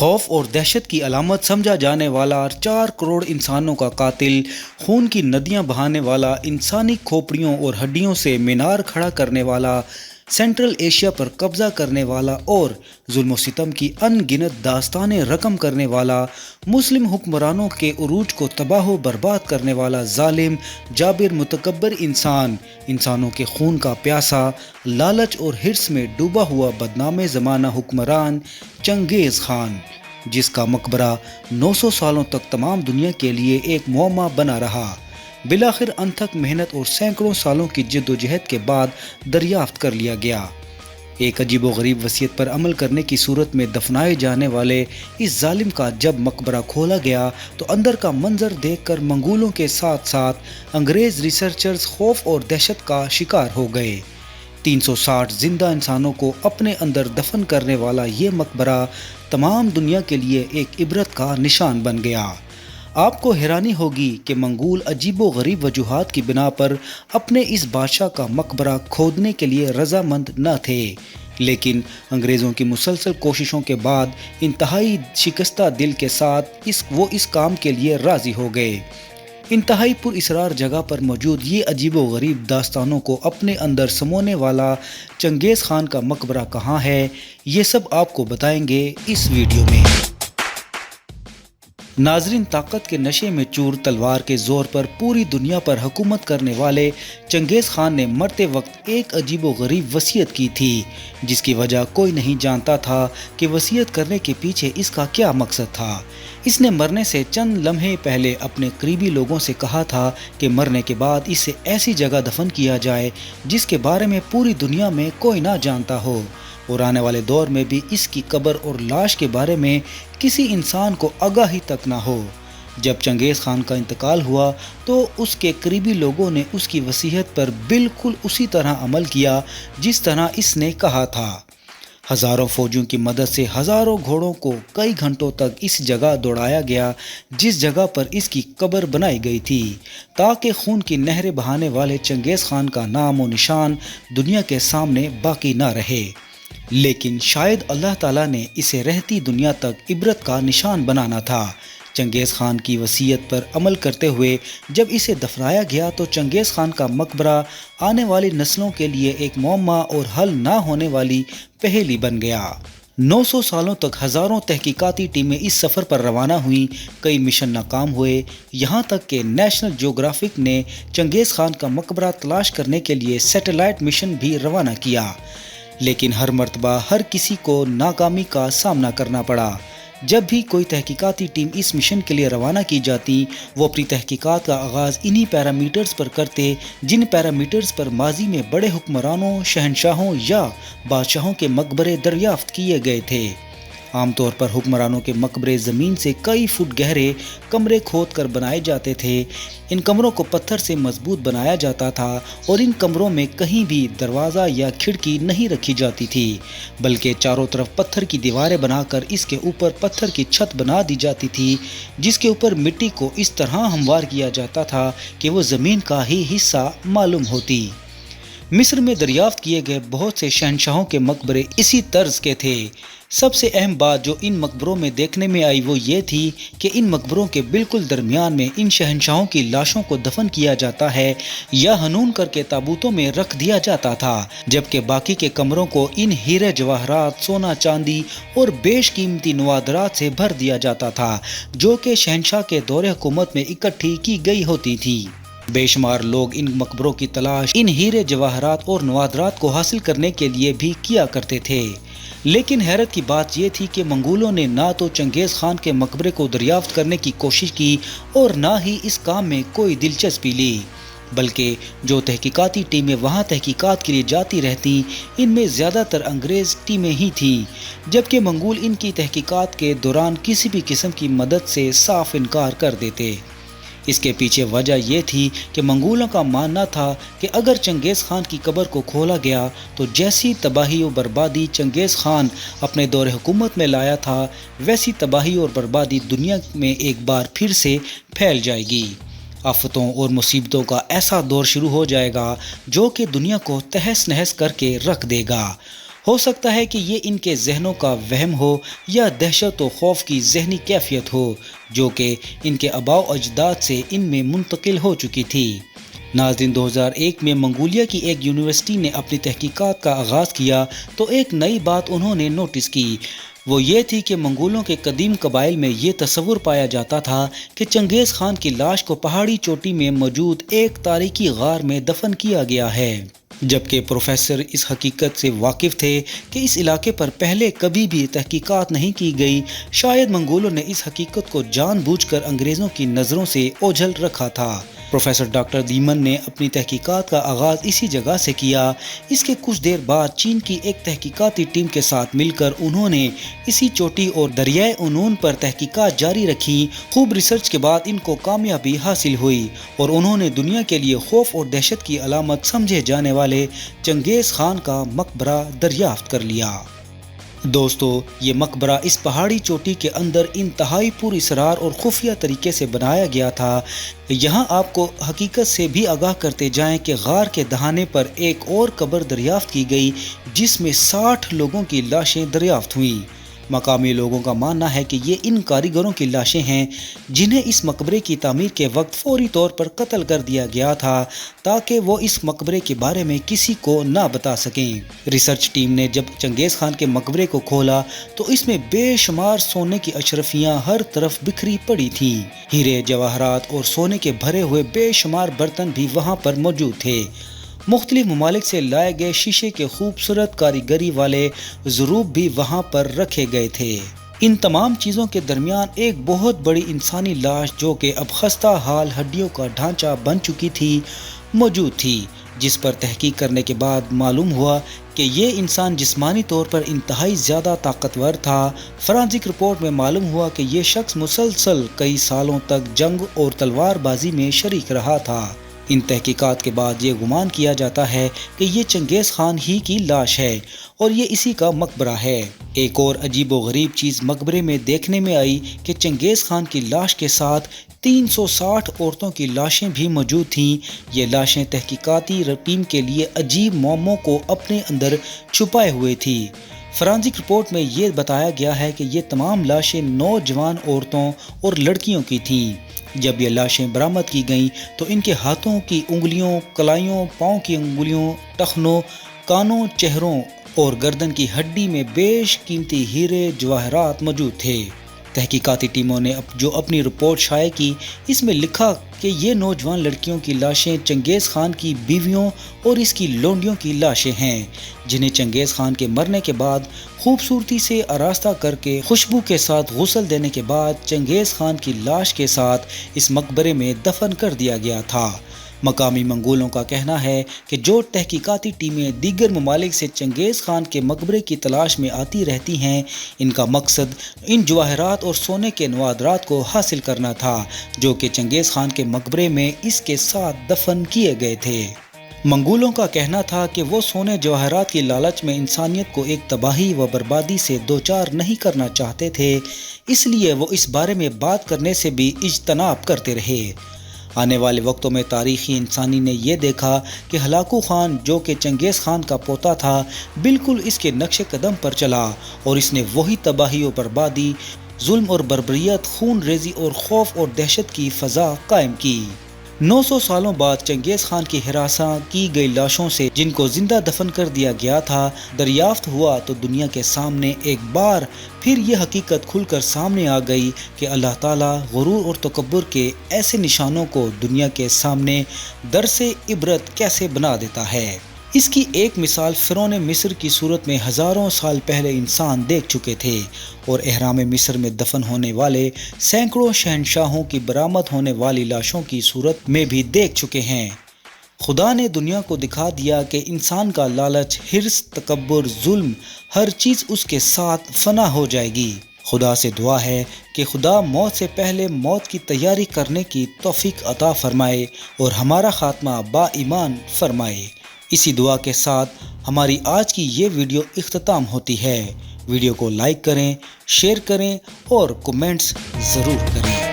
خوف اور دہشت کی علامت سمجھا جانے والا 4 کروڑ انسانوں کا قاتل، خون کی ندیاں بہانے والا، انسانی کھوپڑیوں اور ہڈیوں سے مینار کھڑا کرنے والا، سینٹرل ایشیا پر قبضہ کرنے والا اور ظلم و ستم کی ان گنت داستانیں رقم کرنے والا، مسلم حکمرانوں کے عروج کو تباہ و برباد کرنے والا ظالم، جابر، متکبر انسانوں کے خون کا پیاسا، لالچ اور حرص میں ڈوبا ہوا بدنام زمانہ حکمران چنگیز خان، جس کا مقبرہ 900 سالوں تک تمام دنیا کے لیے ایک معمہ بنا رہا، بالآخر انتھک محنت اور سینکڑوں سالوں کی جد و جہد کے بعد دریافت کر لیا گیا۔ ایک عجیب و غریب وصیت پر عمل کرنے کی صورت میں دفنائے جانے والے اس ظالم کا جب مقبرہ کھولا گیا تو اندر کا منظر دیکھ کر منگولوں کے ساتھ ساتھ انگریز ریسرچرز خوف اور دہشت کا شکار ہو گئے۔ 360 زندہ انسانوں کو اپنے اندر دفن کرنے والا یہ مقبرہ تمام دنیا کے لیے ایک عبرت کا نشان بن گیا۔ آپ کو حیرانی ہوگی کہ منگول عجیب و غریب وجوہات کی بنا پر اپنے اس بادشاہ کا مقبرہ کھودنے کے لیے رضامند نہ تھے، لیکن انگریزوں کی مسلسل کوششوں کے بعد انتہائی شکستہ دل کے ساتھ وہ اس کام کے لیے راضی ہو گئے۔ انتہائی پر اسرار جگہ پر موجود یہ عجیب و غریب داستانوں کو اپنے اندر سمونے والا چنگیز خان کا مقبرہ کہاں ہے، یہ سب آپ کو بتائیں گے اس ویڈیو میں۔ ناظرین، طاقت کے نشے میں چور، تلوار کے زور پر پوری دنیا پر حکومت کرنے والے چنگیز خان نے مرتے وقت ایک عجیب و غریب وصیت کی تھی، جس کی وجہ کوئی نہیں جانتا تھا کہ وصیت کرنے کے پیچھے اس کا کیا مقصد تھا۔ اس نے مرنے سے چند لمحے پہلے اپنے قریبی لوگوں سے کہا تھا کہ مرنے کے بعد اسے ایسی جگہ دفن کیا جائے جس کے بارے میں پوری دنیا میں کوئی نہ جانتا ہو، اور آنے والے دور میں بھی اس کی قبر اور لاش کے بارے میں کسی انسان کو آگاہی تک نہ ہو۔ جب چنگیز خان کا انتقال ہوا تو اس کے قریبی لوگوں نے اس کی وصیت پر بالکل اسی طرح عمل کیا جس طرح اس نے کہا تھا۔ ہزاروں فوجیوں کی مدد سے ہزاروں گھوڑوں کو کئی گھنٹوں تک اس جگہ دوڑایا گیا جس جگہ پر اس کی قبر بنائی گئی تھی، تاکہ خون کی نہریں بہانے والے چنگیز خان کا نام و نشان دنیا کے سامنے باقی نہ رہے۔ لیکن شاید اللہ تعالیٰ نے اسے رہتی دنیا تک عبرت کا نشان بنانا تھا۔ چنگیز خان کی وصیت پر عمل کرتے ہوئے جب اسے دفنایا گیا تو چنگیز خان کا مقبرہ آنے والی نسلوں کے لیے ایک معمہ اور حل نہ ہونے والی پہیلی بن گیا۔ 900 سالوں تک ہزاروں تحقیقاتی ٹیمیں اس سفر پر روانہ ہوئیں، کئی مشن ناکام ہوئے، یہاں تک کہ نیشنل جیوگرافک نے چنگیز خان کا مقبرہ تلاش کرنے کے لیے سیٹلائٹ مشن بھی روانہ کیا، لیکن ہر مرتبہ ہر کسی کو ناکامی کا سامنا کرنا پڑا۔ جب بھی کوئی تحقیقاتی ٹیم اس مشن کے لیے روانہ کی جاتی، وہ اپنی تحقیقات کا آغاز انہی پیرامیٹرز پر کرتے جن پیرامیٹرز پر ماضی میں بڑے حکمرانوں، شہنشاہوں یا بادشاہوں کے مقبرے دریافت کیے گئے تھے۔ عام طور پر حکمرانوں کے مقبرے زمین سے کئی فٹ گہرے کمرے کھود کر بنائے جاتے تھے۔ ان کمروں کو پتھر سے مضبوط بنایا جاتا تھا اور ان کمروں میں کہیں بھی دروازہ یا کھڑکی نہیں رکھی جاتی تھی، بلکہ چاروں طرف پتھر کی دیواریں بنا کر اس کے اوپر پتھر کی چھت بنا دی جاتی تھی، جس کے اوپر مٹی کو اس طرح ہموار کیا جاتا تھا کہ وہ زمین کا ہی حصہ معلوم ہوتی۔ مصر میں دریافت کیے گئے بہت سے شہنشاہوں کے مقبرے اسی طرز کے تھے۔ سب سے اہم بات جو ان مقبروں میں دیکھنے میں آئی وہ یہ تھی کہ ان مقبروں کے بالکل درمیان میں ان شہنشاہوں کی لاشوں کو دفن کیا جاتا ہے یا ہنون کر کے تابوتوں میں رکھ دیا جاتا تھا، جبکہ باقی کے کمروں کو ان ہیرے جواہرات، سونا چاندی اور بیش قیمتی نوادرات سے بھر دیا جاتا تھا جو کہ شہنشاہ کے دور حکومت میں اکٹھی کی گئی ہوتی تھی۔ بے شمار لوگ ان مقبروں کی تلاش ان ہیرے جواہرات اور نوادرات کو حاصل کرنے کے لیے بھی کیا کرتے تھے، لیکن حیرت کی بات یہ تھی کہ منگولوں نے نہ تو چنگیز خان کے مقبرے کو دریافت کرنے کی کوشش کی اور نہ ہی اس کام میں کوئی دلچسپی لی، بلکہ جو تحقیقاتی ٹیمیں وہاں تحقیقات کے لیے جاتی رہتی ان میں زیادہ تر انگریز ٹیمیں ہی تھیں، جبکہ منگول ان کی تحقیقات کے دوران کسی بھی قسم کی مدد سے صاف انکار کر دیتے۔ اس کے پیچھے وجہ یہ تھی کہ منگولوں کا ماننا تھا کہ اگر چنگیز خان کی قبر کو کھولا گیا تو جیسی تباہی و بربادی چنگیز خان اپنے دور حکومت میں لایا تھا، ویسی تباہی اور بربادی دنیا میں ایک بار پھر سے پھیل جائے گی۔ آفتوں اور مصیبتوں کا ایسا دور شروع ہو جائے گا جو کہ دنیا کو تہس نہس کر کے رکھ دے گا۔ ہو سکتا ہے کہ یہ ان کے ذہنوں کا وہم ہو یا دہشت و خوف کی ذہنی کیفیت ہو جو کہ ان کے آباء و اجداد سے ان میں منتقل ہو چکی تھی۔ ناظرین، 2001 میں منگولیا کی ایک یونیورسٹی نے اپنی تحقیقات کا آغاز کیا تو ایک نئی بات انہوں نے نوٹس کی، وہ یہ تھی کہ منگولوں کے قدیم قبائل میں یہ تصور پایا جاتا تھا کہ چنگیز خان کی لاش کو پہاڑی چوٹی میں موجود ایک تاریخی غار میں دفن کیا گیا ہے، جبکہ پروفیسر اس حقیقت سے واقف تھے کہ اس علاقے پر پہلے کبھی بھی تحقیقات نہیں کی گئی۔ شاید منگولوں نے اس حقیقت کو جان بوجھ کر انگریزوں کی نظروں سے اوجھل رکھا تھا۔ پروفیسر ڈاکٹر دیمن نے اپنی تحقیقات کا آغاز اسی جگہ سے کیا۔ اس کے کچھ دیر بعد چین کی ایک تحقیقاتی ٹیم کے ساتھ مل کر انہوں نے اسی چوٹی اور دریائے اونون پر تحقیقات جاری رکھی۔ خوب ریسرچ کے بعد ان کو کامیابی حاصل ہوئی اور انہوں نے دنیا کے لیے خوف اور دہشت کی علامت سمجھے جانے والے چنگیز خان کا مقبرہ دریافت کر لیا۔ دوستو، یہ مقبرہ اس پہاڑی چوٹی کے اندر انتہائی پر اسرار اور خفیہ طریقے سے بنایا گیا تھا۔ یہاں آپ کو حقیقت سے بھی آگاہ کرتے جائیں کہ غار کے دہانے پر ایک اور قبر دریافت کی گئی جس میں 60 لوگوں کی لاشیں دریافت ہوئیں۔ مقامی لوگوں کا ماننا ہے کہ یہ ان کاریگروں کی لاشیں ہیں جنہیں اس مقبرے کی تعمیر کے وقت فوری طور پر قتل کر دیا گیا تھا تاکہ وہ اس مقبرے کے بارے میں کسی کو نہ بتا سکیں۔ ریسرچ ٹیم نے جب چنگیز خان کے مقبرے کو کھولا تو اس میں بے شمار سونے کی اشرفیاں ہر طرف بکھری پڑی تھیں۔ ہیرے، جواہرات اور سونے کے بھرے ہوئے بے شمار برتن بھی وہاں پر موجود تھے۔ مختلف ممالک سے لائے گئے شیشے کے خوبصورت کاریگری والے ضروب بھی وہاں پر رکھے گئے تھے۔ ان تمام چیزوں کے درمیان ایک بہت بڑی انسانی لاش جو کہ اب خستہ حال ہڈیوں کا ڈھانچہ بن چکی تھی موجود تھی، جس پر تحقیق کرنے کے بعد معلوم ہوا کہ یہ انسان جسمانی طور پر انتہائی زیادہ طاقتور تھا۔ فرانزک رپورٹ میں معلوم ہوا کہ یہ شخص مسلسل کئی سالوں تک جنگ اور تلوار بازی میں شریک رہا تھا۔ ان تحقیقات کے بعد یہ گمان کیا جاتا ہے کہ یہ چنگیز خان ہی کی لاش ہے اور یہ اسی کا مقبرہ ہے۔ ایک اور عجیب و غریب چیز مقبرے میں دیکھنے میں آئی کہ چنگیز خان کی لاش کے ساتھ 360 عورتوں کی لاشیں بھی موجود تھیں۔ یہ لاشیں تحقیقاتی ٹیم کے لیے عجیب معموں کو اپنے اندر چھپائے ہوئے تھی۔ فرانزک رپورٹ میں یہ بتایا گیا ہے کہ یہ تمام لاشیں نوجوان عورتوں اور لڑکیوں کی تھیں۔ جب یہ لاشیں برآمد کی گئیں تو ان کے ہاتھوں کی انگلیوں، کلائیوں، پاؤں کی انگلیوں، ٹخنوں، کانوں، چہروں اور گردن کی ہڈی میں بیش قیمتی ہیرے جواہرات موجود تھے۔ تحقیقاتی ٹیموں نے جو اپنی رپورٹ شائع کی اس میں لکھا کہ یہ نوجوان لڑکیوں کی لاشیں چنگیز خان کی بیویوں اور اس کی لونڈیوں کی لاشیں ہیں جنہیں چنگیز خان کے مرنے کے بعد خوبصورتی سے آراستہ کر کے خوشبو کے ساتھ غسل دینے کے بعد چنگیز خان کی لاش کے ساتھ اس مقبرے میں دفن کر دیا گیا تھا۔ مقامی منگولوں کا کہنا ہے کہ جو تحقیقاتی ٹیمیں دیگر ممالک سے چنگیز خان کے مقبرے کی تلاش میں آتی رہتی ہیں، ان کا مقصد ان جواہرات اور سونے کے نوادرات کو حاصل کرنا تھا جو کہ چنگیز خان کے مقبرے میں اس کے ساتھ دفن کیے گئے تھے۔ منگولوں کا کہنا تھا کہ وہ سونے جواہرات کی لالچ میں انسانیت کو ایک تباہی و بربادی سے دوچار نہیں کرنا چاہتے تھے، اس لیے وہ اس بارے میں بات کرنے سے بھی اجتناب کرتے رہے۔ آنے والے وقتوں میں تاریخی انسانی نے یہ دیکھا کہ ہلاکو خان جو کہ چنگیز خان کا پوتا تھا بالکل اس کے نقش قدم پر چلا اور اس نے وہی تباہی و بربادی، ظلم اور بربریت، خون ریزی اور خوف اور دہشت کی فضا قائم کی۔ 900 سالوں بعد چنگیز خان کی ہراساں کی گئی لاشوں سے جن کو زندہ دفن کر دیا گیا تھا دریافت ہوا تو دنیا کے سامنے ایک بار پھر یہ حقیقت کھل کر سامنے آ گئی کہ اللہ تعالیٰ غرور اور تکبر کے ایسے نشانوں کو دنیا کے سامنے درس عبرت کیسے بنا دیتا ہے۔ اس کی ایک مثال فرعون مصر کی صورت میں ہزاروں سال پہلے انسان دیکھ چکے تھے اور احرام مصر میں دفن ہونے والے سینکڑوں شہنشاہوں کی برآمد ہونے والی لاشوں کی صورت میں بھی دیکھ چکے ہیں۔ خدا نے دنیا کو دکھا دیا کہ انسان کا لالچ، حرص، تکبر، ظلم، ہر چیز اس کے ساتھ فنا ہو جائے گی۔ خدا سے دعا ہے کہ خدا موت سے پہلے موت کی تیاری کرنے کی توفیق عطا فرمائے اور ہمارا خاتمہ با ایمان فرمائے۔ اسی دعا کے ساتھ ہماری آج کی یہ ویڈیو اختتام ہوتی ہے۔ ویڈیو کو لائک کریں، شیئر کریں اور کمنٹس ضرور کریں۔